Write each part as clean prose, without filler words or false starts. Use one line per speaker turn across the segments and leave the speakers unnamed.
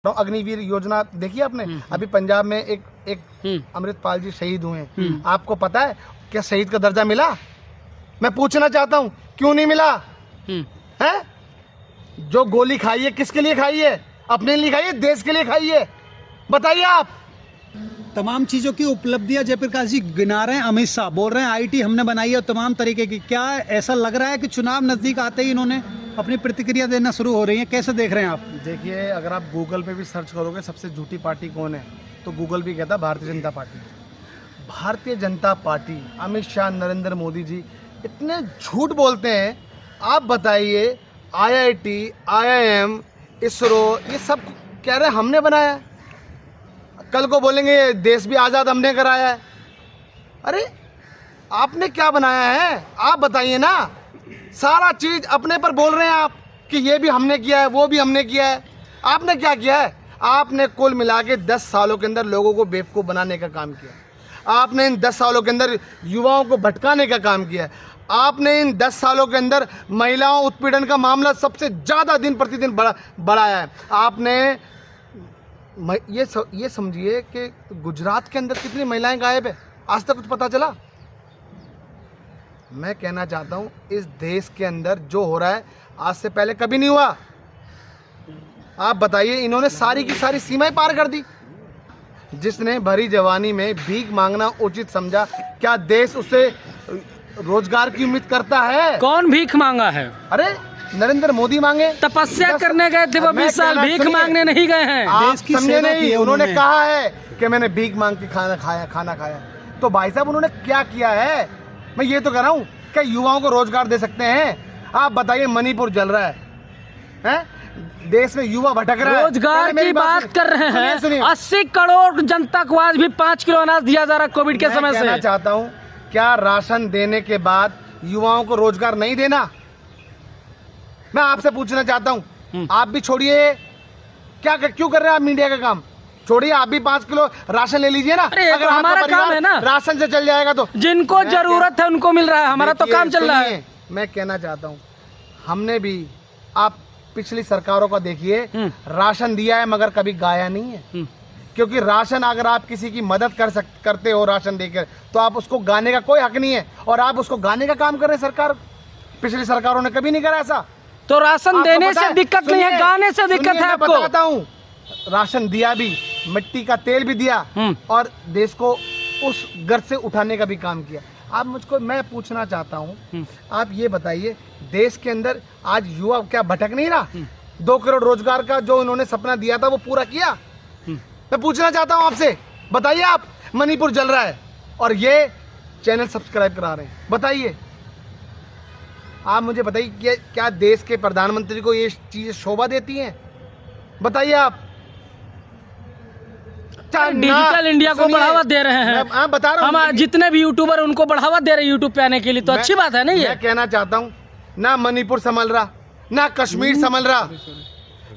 अग्निवीर योजना देखी आपने? अभी पंजाब में एक अमृतपाल जी शहीद हुए हैं। आपको पता है क्या शहीद का दर्जा मिला? मैं पूछना चाहता हूँ क्यों नहीं मिला है? जो गोली खाई है किसके लिए खाई है? अपने लिए खाई है, देश के लिए खाई है? बताइए आप।
तमाम चीज़ों की उपलब्धियां जयप्रकाश जी गिना रहे हैं। अमित शाह बोल रहे हैं आईटी हमने बनाई है और तमाम तरीके की। क्या ऐसा लग रहा है कि चुनाव नज़दीक आते ही इन्होंने अपनी प्रतिक्रिया देना शुरू हो रही है? कैसे देख रहे हैं आप?
देखिए, अगर आप गूगल पे भी सर्च करोगे सबसे झूठी पार्टी कौन है, तो गूगल भी कहता भारतीय जनता पार्टी। भारतीय जनता पार्टी, अमित शाह, नरेंद्र मोदी जी इतने झूठ बोलते हैं। आप बताइए, IIT, IIM, इसरो ये सब कह रहे हैं हमने बनाया है। कल को बोलेंगे देश भी आज़ाद हमने कराया है। अरे आपने क्या बनाया है? आप बताइए ना। सारा चीज़ अपने पर बोल रहे हैं आप कि ये भी हमने किया है, वो भी हमने किया है। आपने क्या किया है? आपने कुल मिला के 10 सालों के अंदर लोगों को बेवकूफ़ बनाने का काम किया। आपने इन 10 सालों के अंदर युवाओं को भटकाने का काम किया। आपने इन 10 सालों के अंदर महिलाओं उत्पीड़न का मामला सबसे ज़्यादा दिन प्रतिदिन बढ़ाया है। आपने ये समझिए कि गुजरात के अंदर कितनी महिलाएं गायब है, आज तक कुछ पता चला? मैं कहना चाहता हूं इस देश के अंदर जो हो रहा है आज से पहले कभी नहीं हुआ। आप बताइए, इन्होंने सारी की सारी सीमाएं पार कर दी। जिसने भरी जवानी में भीख मांगना उचित समझा, क्या देश उससे रोजगार की उम्मीद करता है?
कौन भीख मांगा है?
अरे नरेंद्र मोदी मांगे।
तपस्या करने गए थे वो 20 साल, भीख मांगने नहीं गए हैं।
आप समझे नहीं। उन्होंने कहा है कि मैंने भीख मांग के खाना खाया। तो भाई साहब उन्होंने क्या किया है? मैं ये तो कह रहा हूँ, क्या युवाओं को रोजगार दे सकते हैं? आप बताइए, मणिपुर जल रहा है? देश में युवा भटक रहा है।
रोजगार की बात कर रहे हैं। 80 करोड़ जनता को आज भी 5 किलो अनाज दिया जा रहा है कोविड के समय से।
कहना चाहता हूँ, क्या राशन देने के बाद युवाओं को रोजगार नहीं देना? मैं आपसे पूछना चाहता हूँ। आप भी छोड़िए, क्यों कर रहे हैं आप मीडिया का काम? छोड़िए, आप भी 5 किलो राशन ले लीजिए ना।
अगर हमारा काम है ना,
राशन से चल जाएगा तो
जिनको जरूरत है उनको मिल रहा है। हमारा तो काम चल रहा है।
मैं कहना चाहता हूँ, हमने भी, आप पिछली सरकारों का देखिए, राशन दिया है मगर कभी गाया नहीं है। क्योंकि राशन, अगर आप किसी की मदद करते हो राशन देकर, तो आप उसको गाने का कोई हक नहीं है। और आप उसको गाने का काम कर रहे हैं सरकार। पिछली सरकारों ने कभी नहीं करा ऐसा।
तो राशन देने से दिक्कत नहीं है, गाने से दिक्कत है आपको।
बताता हूँ, राशन दिया भी, मिट्टी का तेल भी दिया और देश को उस गर्त से उठाने का भी काम किया। मैं पूछना चाहता हूँ, आप ये बताइए, देश के अंदर आज युवा क्या भटक नहीं रहा? 2 करोड़ रोजगार का जो इन्होंने सपना दिया था वो पूरा किया? मैं पूछना चाहता हूँ आपसे, बताइए आप। मणिपुर जल रहा है और ये चैनल सब्सक्राइब करा रहे हैं। बताइए आप, मुझे बताइए, क्या देश के प्रधानमंत्री को ये चीजें शोभा देती हैं? बताइए आप।
डिजिटल इंडिया को बढ़ावा दे रहे हैं।
मैं बता रहा हूँ,
हम जितने भी यूट्यूबर उनको बढ़ावा दे रहे हैं यूट्यूब पे आने के लिए, तो अच्छी बात है। नहीं,
मैं कहना चाहता हूँ, ना मणिपुर संभल रहा, ना कश्मीर संभल रहा,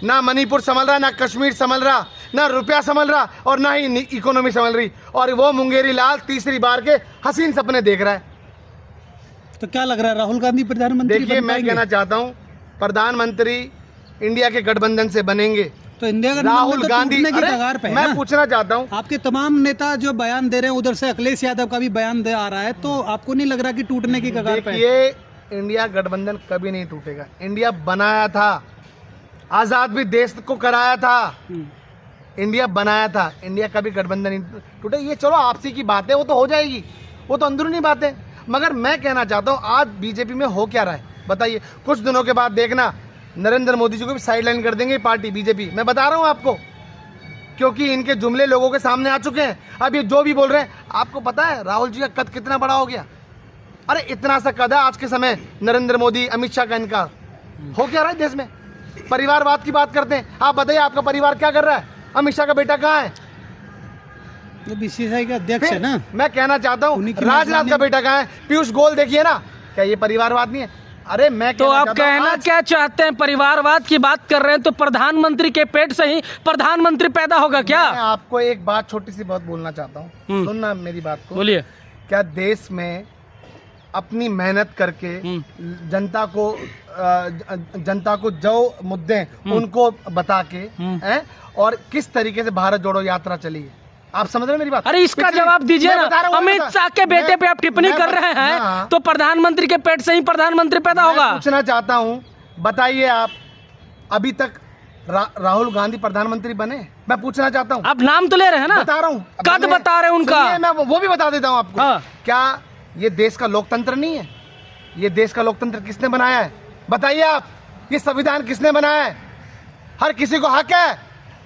ना मणिपुर संभल रहा, ना कश्मीर संभल रहा, ना रुपया संभल रहा और ना ही इकोनॉमी संभल रही। और वो मुंगेरी लाल तीसरी बार के हसीन सपने देख रहा है।
तो क्या लग रहा है, राहुल गांधी प्रधानमंत्री?
देखिए, मैं कहना चाहता हूँ, प्रधानमंत्री इंडिया के गठबंधन से बनेंगे।
तो इंडिया
राहुल गांधी
की कगार पे है।
मैं पूछना चाहता हूँ,
आपके तमाम नेता जो बयान दे रहे हैं, उधर से अखिलेश यादव का भी बयान आ रहा है, तो आपको नहीं लग रहा कि टूटने की कगार पे है?
देखिए, इंडिया गठबंधन कभी नहीं टूटेगा। इंडिया बनाया था, आजाद भी देश को कराया था, इंडिया बनाया था। इंडिया कभी गठबंधन नहीं टूटे। ये चलो आपसी की बात है, वो तो हो जाएगी, वो तो अंदरूनी बात है। मगर मैं कहना चाहता हूँ, आज बीजेपी में हो क्या रहा है बताइए। कुछ दिनों के बाद देखना, नरेंद्र मोदी जी को भी साइडलाइन कर देंगे पार्टी बीजेपी। मैं बता रहा हूँ आपको, क्योंकि इनके जुमले लोगों के सामने आ चुके हैं। अब ये जो भी बोल रहे हैं, आपको पता है राहुल जी का कद कितना बड़ा हो गया? अरे इतना सा कद है आज के समय नरेंद्र मोदी, अमित शाह का। इनका हो क्या रहा है देश में? परिवारवाद की बात करते हैं। आप बताइए, आपका परिवार क्या कर रहा है? अमित शाह का बेटा कहाँ है?
वो बीसीसीआई का अध्यक्ष है ना।
मैं कहना चाहता हूँ, राजनाथ का बेटा कहाँ है? पीयूष गोयल देखिए ना, क्या ये परिवारवाद नहीं है? अरे मैं
तो आप कहना क्या चाहते हैं? परिवारवाद की बात कर रहे हैं तो प्रधानमंत्री के पेट से ही प्रधानमंत्री पैदा होगा क्या?
मैं आपको एक बात, छोटी सी बात बोलना चाहता हूँ, सुनना मेरी बात को।
बोलिए।
क्या देश में अपनी मेहनत करके जनता को जो मुद्दे हैं, उनको बता के हैं, और किस तरीके से भारत जोड़ो यात्रा चली है। आप समझ रहे हैं मेरी बात?
अरे इसका जवाब दीजिए ना। अमित शाह के बेटे पे आप टिप्पणी कर रहे हैं, तो प्रधानमंत्री के पेट से ही प्रधानमंत्री पैदा होगा।
पूछना चाहता हूँ, बताइए आप, अभी तक राहुल गांधी प्रधानमंत्री बने? मैं पूछना चाहता हूँ।
आप नाम तो ले रहे हैं ना,
बता रहा हूँ,
कद बता रहे हैं उनका।
मैं वो भी बता देता हूँ आपको।
हाँ।
क्या ये देश का लोकतंत्र नहीं है? ये देश का लोकतंत्र किसने बनाया है? बताइए आप। ये संविधान किसने बनाया है? हर किसी को हक है।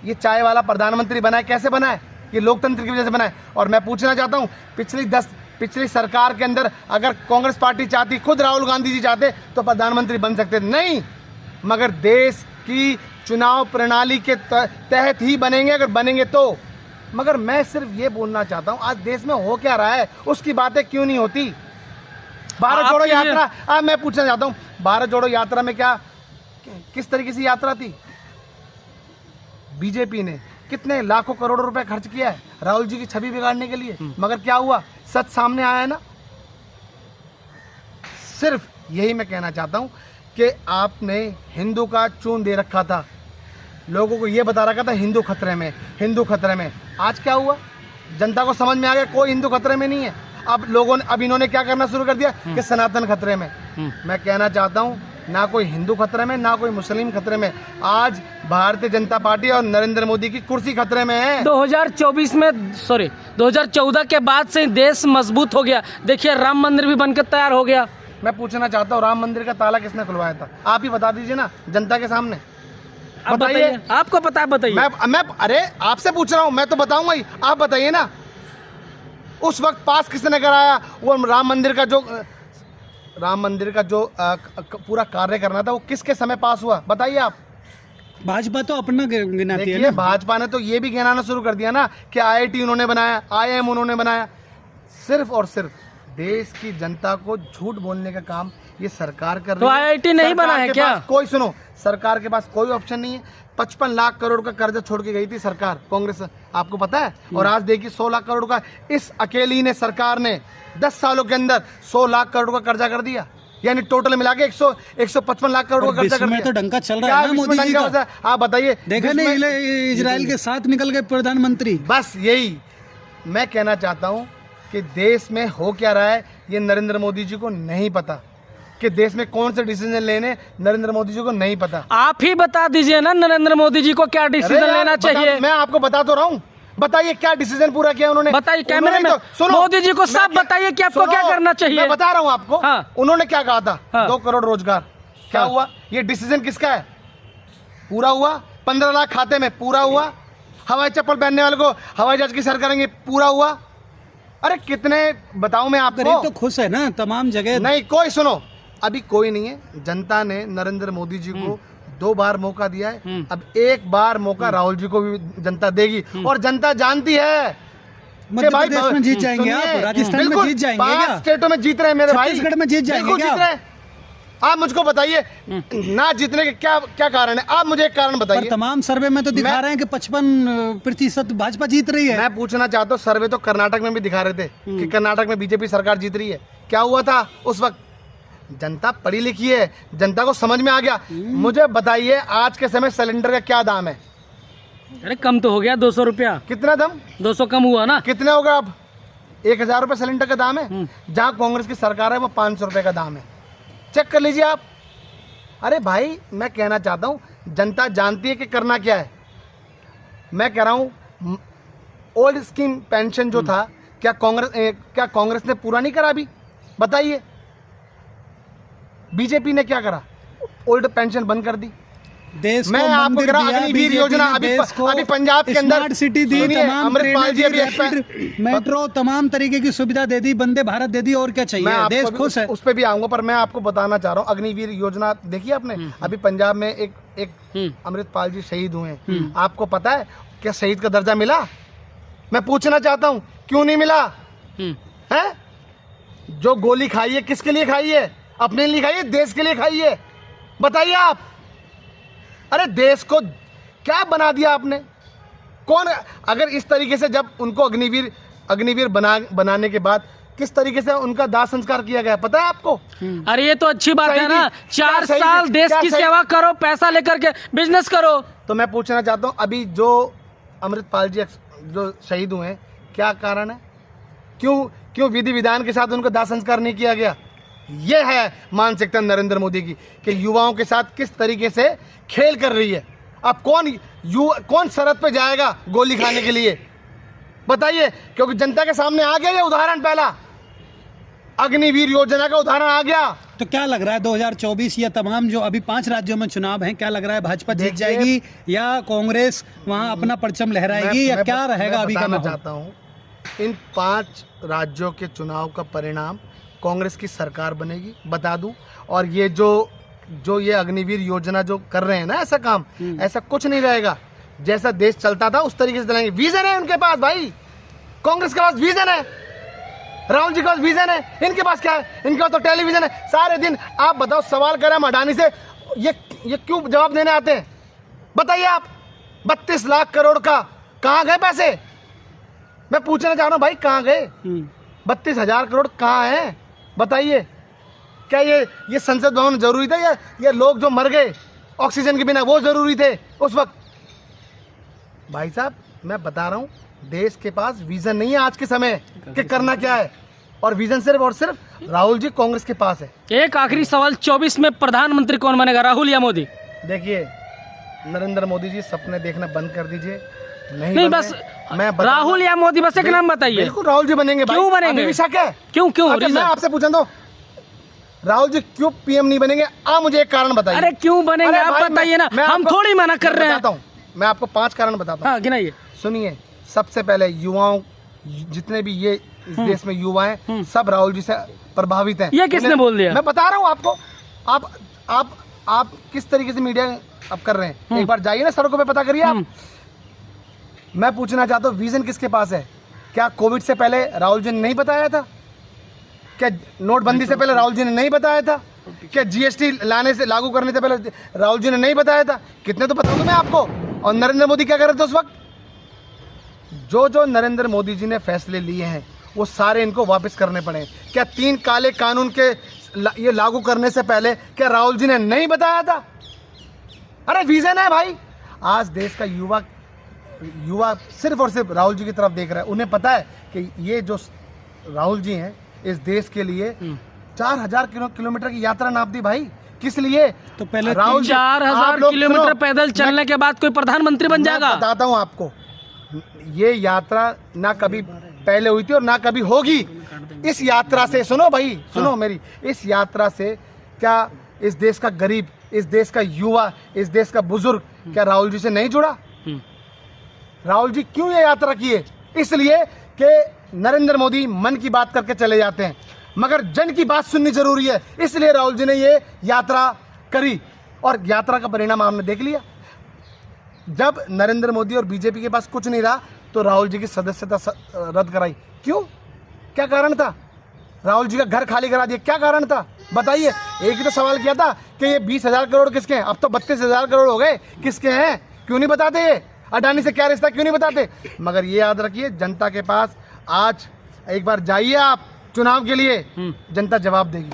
ये चाय वाला प्रधानमंत्री बना है, कैसे बना है? ये लोकतंत्र की वजह से बना है। और मैं पूछना चाहता हूँ, पिछली सरकार के अंदर अगर कांग्रेस पार्टी चाहती, खुद राहुल गांधी जी चाहते, तो प्रधानमंत्री बन सकते नहीं, मगर देश की चुनाव प्रणाली के तहत ही बनेंगे, अगर बनेंगे तो। मगर मैं सिर्फ ये बोलना चाहता हूँ, आज देश में हो क्या रहा है उसकी बातें क्यों नहीं होती? भारत जोड़ो यात्रा, मैं पूछना चाहता हूँ, भारत जोड़ो यात्रा में क्या, किस तरीके से यात्रा थी? बीजेपी ने कितने लाखों करोड़ों रुपए खर्च किया है राहुल जी की छवि बिगाड़ने के लिए, मगर क्या हुआ? सच सामने आया है ना। सिर्फ यही मैं कहना चाहता हूँ कि आपने हिंदू का चून दे रखा था, लोगों को ये बता रखा था हिंदू खतरे में, हिंदू खतरे में। आज क्या हुआ? जनता को समझ में आ गया कोई हिंदू खतरे में नहीं है। अब इन्होंने क्या करना शुरू कर दिया कि सनातन खतरे में। मैं कहना चाहता हूँ, ना कोई हिंदू खतरे में, ना कोई मुस्लिम खतरे में। आज भारतीय जनता पार्टी और नरेंद्र मोदी की कुर्सी खतरे में है।
2014 के बाद से देश मजबूत हो गया। देखिए राम मंदिर भी बनकर तैयार हो गया।
मैं पूछना चाहता हूँ, राम मंदिर का ताला किसने खुलवाया था? आप ही बता दीजिए ना जनता के सामने।
बताइए, आपको पता है? बताइए।
मैं अरे आपसे पूछ रहा हूँ, मैं तो बताऊंगा ही, आप बताइए ना। उस वक्त पास किसने कराया? वो राम मंदिर का जो पूरा कार्य करना था, वो किसके समय पास हुआ? बताइए आप।
भाजपा तो अपना गिनाती है ना।
भाजपा ने तो ये भी गिनाना शुरू कर दिया ना कि IIT उन्होंने बनाया, IIM उन्होंने बनाया। सिर्फ और सिर्फ देश की जनता को झूठ बोलने का काम ये सरकार कर रही है।
तो IIT नहीं बना है क्या?
कोई सुनो, सरकार के पास कोई ऑप्शन नहीं है। 55 लाख करोड़ का कर्जा छोड़ के गई थी सरकार, कांग्रेस, आपको पता है? और आज देखिए 100 लाख करोड़ का इस अकेली ने सरकार ने 10 सालों के अंदर 100 लाख करोड़ का कर्जा कर दिया। यानी टोटल मिला के 155 लाख करोड़ का कर्जा कर दिया।
तो डंका चल रहा है ना मोदी जी का।
आप बताइए।
देखा नहीं, इजराइल के साथ निकल गए प्रधानमंत्री।
बस यही मैं कहना चाहता हूँ कि देश में हो क्या रहा है ये नरेंद्र मोदी जी को नहीं पता, कि देश में कौन से डिसीजन लेने नरेंद्र मोदी जी को नहीं पता।
आप ही बता दीजिए ना नरेंद्र मोदी जी को क्या डिसीजन लेना चाहिए।
मैं आपको बता तो रहा हूँ, बताइए क्या डिसीजन पूरा किया उन्होंने?
बताइए कैमरे में। मोदी जी को सब बताइए कि आपको क्या करना चाहिए।
मैं बता रहा हूँ आपको।
हाँ।
उन्होंने क्या कहा था?
हाँ।
2 करोड़ रोजगार। क्या
हाँ।
हुआ? ये डिसीजन किसका है? पूरा हुआ। 15 लाख खाते में पूरा हुआ। हवाई चप्पल पहनने वाले को हवाई जहाज की सर करेंगे, पूरा हुआ। अरे कितने बताऊं मैं आपको?
गरीब तो खुश है ना तमाम जगह।
नहीं, कोई सुनो, अभी कोई नहीं है। जनता ने नरेंद्र मोदी जी को 2 बार मौका दिया है, अब 1 बार मौका राहुल जी को भी जनता देगी। और जनता जानती है
मध्य प्रदेश में जीत जाएंगे आप, राजस्थान में जीत जाएंगे क्या?
5 स्टेटों में जीत रहे हैं मेरे भाई।
छत्तीसगढ़ में जीत जाएंगे
बिल्कुल
क्या?
जीत रहे हैं। आप मुझको बताइए ना जीतने के क्या कारण है? आप मुझे एक कारण
पर
बताइए।
तमाम सर्वे में तो दिखा रहे हैं कि 55% भाजपा जीत रही है।
मैं पूछना चाहता हूँ, सर्वे तो कर्नाटक में भी दिखा रहे थे कि कर्नाटक में बीजेपी सरकार जीत रही है। क्या हुआ था उस वक्त? जनता पढ़ी लिखी है, जनता को समझ में आ गया। मुझे बताइए आज के समय सिलेंडर का क्या दाम है?
अरे कम तो हो गया 200 रुपया।
कितना दाम?
200 कम हुआ ना।
कितने होगा अब? 1000 रुपये सिलेंडर का दाम है। जहाँ कांग्रेस की सरकार है वो 500 रुपये का दाम है। चेक कर लीजिए आप। अरे भाई मैं कहना चाहता हूँ, जनता जानती है कि करना क्या है। मैं कह रहा हूँ ओल्ड स्कीम पेंशन जो था, क्या कांग्रेस ने पूरा नहीं करा? अभी बताइए। बीजेपी ने क्या करा? ओल्ड पेंशन बंद कर दी।
देश
मैं आपको कह रहा हूं अग्निवीर योजना अभी पंजाब के अंदर
स्मार्ट सिटी दी, तमाम
अमृतपाल जी अभी
मेट्रो, तमाम तरीके की सुविधा दे दी, वंदे भारत दे दी। और क्या चाहिए? देश खुश है।
उस पे भी आऊंगा, पर मैं आपको बताना चाह रहा हूँ अग्निवीर योजना देखिए आपने। अभी पंजाब में एक अमृतपाल जी शहीद हुए हैं। आपको पता है क्या शहीद का दर्जा मिला? मैं पूछना चाहता हूँ क्यों नहीं मिला? है जो गोली खाई है किसके लिए खाई है? अपने लिए खाई है, देश के लिए खाई है? बताइए आप। अरे देश को क्या बना दिया आपने? कौन अगर इस तरीके से जब उनको अग्निवीर बनाने के बाद किस तरीके से उनका दाह संस्कार किया गया, पता है आपको?
अरे ये तो अच्छी बात है ना,
शहीदी-
4
क्या
साल
शहीदी-
देश
क्या
की
शहीदी-
सेवा करो, पैसा लेकर के बिजनेस करो।
तो मैं पूछना चाहता हूँ, अभी जो अमृतपाल जी जो शहीद हुए हैं, क्या कारण है? क्यों विधि विधान के साथ उनका दाह संस्कार नहीं किया गया? ये है मानसिकता नरेंद्र मोदी की, कि युवाओं के साथ किस तरीके से खेल कर रही है। अब कौन सरहद पे जाएगा गोली खाने के लिए, बताइए? क्योंकि जनता के सामने आ गया ये उदाहरण, पहला अग्निवीर योजना का उदाहरण आ गया।
तो क्या लग रहा है 2024 या तमाम जो अभी 5 राज्यों में चुनाव हैं, क्या लग रहा है भाजपा जीत
देखिए,
जाएगी या कांग्रेस वहां अपना परचम लहराएगी या क्या रहेगा अभी का
मैं
माहौल?
चाहता हूँ इन 5 राज्यों के चुनाव का परिणाम कांग्रेस की सरकार बनेगी, बता दूं। और ये जो ये अग्निवीर योजना जो कर रहे हैं ना, ऐसा काम, ऐसा कुछ नहीं रहेगा। जैसा देश चलता था उस तरीके से चलेंगे। विजन है उनके पास भाई, कांग्रेस के पास विजन है, राहुल जी के पास विजन है। इनके पास क्या है? इनके पास तो टेलीविजन है। सारे दिन आप बताओ, सवाल करें हम अडानी से, ये क्यों जवाब देने आते हैं? बताइए आप। 32 लाख करोड़ का कहाँ गए पैसे? मैं पूछना चाह रहा हूँ भाई, कहाँ गए? 32,000 करोड़ कहाँ है? बताइए। क्या ये संसद भवन जरूरी था, या ये लोग जो मर गए ऑक्सीजन के बिना वो जरूरी थे उस वक्त? भाई साहब, मैं बता रहा हूँ, देश के पास विजन नहीं है आज के समय कि करना क्या है, और विजन सिर्फ और सिर्फ राहुल जी कांग्रेस के पास है।
एक आखिरी सवाल, 24 में प्रधानमंत्री कौन बनेगा, राहुल या मोदी?
देखिए, नरेंद्र मोदी जी सपने देखना बंद कर दीजिए।
नहीं
बने,
बस
मैं बता
राहुल
रहा
या मोदी, बस एक नाम बताइए।
बिल्कुल राहुल जी बनेंगे भाई।
क्यों बनेंगे?
अभी भी शक है?
क्यों
अच्छा, मैं
रीजन?
आपसे पूछा तो, राहुल जी क्यों पीएम नहीं बनेंगे? आप मुझे एक कारण बताइए।
अरे क्यों बनेंगे,
अरे
आप
भाई,
बताइए ना,
मैं
हम
आपको-
थोड़ी मना कर रहे हैं।
बताता हूँ, मैं आपको 5 कारण बताता हूँ।
हाँ, गिनाइए।
सुनिए, सबसे पहले युवाओं, जितने भी ये इस देश में युवा हैं, सब राहुल जी से प्रभावित हैं।
ये किसने बोल दिया?
मैं बता रहा हूँ आपको। आप किस तरीके से मीडिया अब कर रहे हैं, एक बार जाइए ना सड़कों पे, पता करिए आप। मैं पूछना चाहता हूँ, विजन किसके पास है? क्या कोविड से पहले राहुल जी ने नहीं बताया था? क्या नोटबंदी से पहले राहुल जी ने नहीं बताया था? क्या जीएसटी लाने से, लागू करने से पहले राहुल जी ने नहीं बताया था? कितने तो बता दूं मैं आपको। और नरेंद्र मोदी क्या कर रहे थे उस वक्त? जो नरेंद्र मोदी जी ने फैसले लिए हैं वो सारे इनको वापस करने पड़े। क्या 3 काले कानून के ये लागू करने से पहले क्या राहुल जी ने नहीं बताया था? अरे विजन है भाई। आज देश का युवा सिर्फ और सिर्फ राहुल जी की तरफ देख रहा है। उन्हें पता है कि ये जो राहुल जी हैं, इस देश के लिए 4000 किलोमीटर की यात्रा नाप दी भाई। किस लिए?
तो पहले
राहुल जी,
4000
आप लोग
किलोमीटर
सुनो,
पैदल चलने के बाद कोई प्रधानमंत्री बन
मैं
जाएगा?
बताता हूँ आपको, ये यात्रा ना कभी पहले हुई थी और ना कभी होगी। इस यात्रा से, सुनो भाई, सुनो मेरी, इस यात्रा से क्या इस देश का गरीब, इस देश का युवा, इस देश का बुजुर्ग क्या राहुल जी से नहीं जुड़ा? राहुल जी क्यों ये यात्रा किए? इसलिए कि नरेंद्र मोदी मन की बात करके चले जाते हैं, मगर जन की बात सुननी जरूरी है। इसलिए राहुल जी ने ये यात्रा करी, और यात्रा का परिणाम आपने देख लिया। जब नरेंद्र मोदी और बीजेपी के पास कुछ नहीं रहा तो राहुल जी की सदस्यता रद्द कराई। क्यों? क्या कारण था? राहुल जी का घर खाली करा दिया, क्या कारण था? बताइए। एक ही तो सवाल किया था कि ये 20,000 करोड़ किसके हैं, अब तो 32,000 करोड़ हो गए, किसके हैं? क्यों नहीं बताते? ये अडानी से क्या रिश्ता, क्यों नहीं बताते? मगर ये याद रखिए, जनता के पास आज एक बार जाइए आप चुनाव के लिए, जनता जवाब देगी।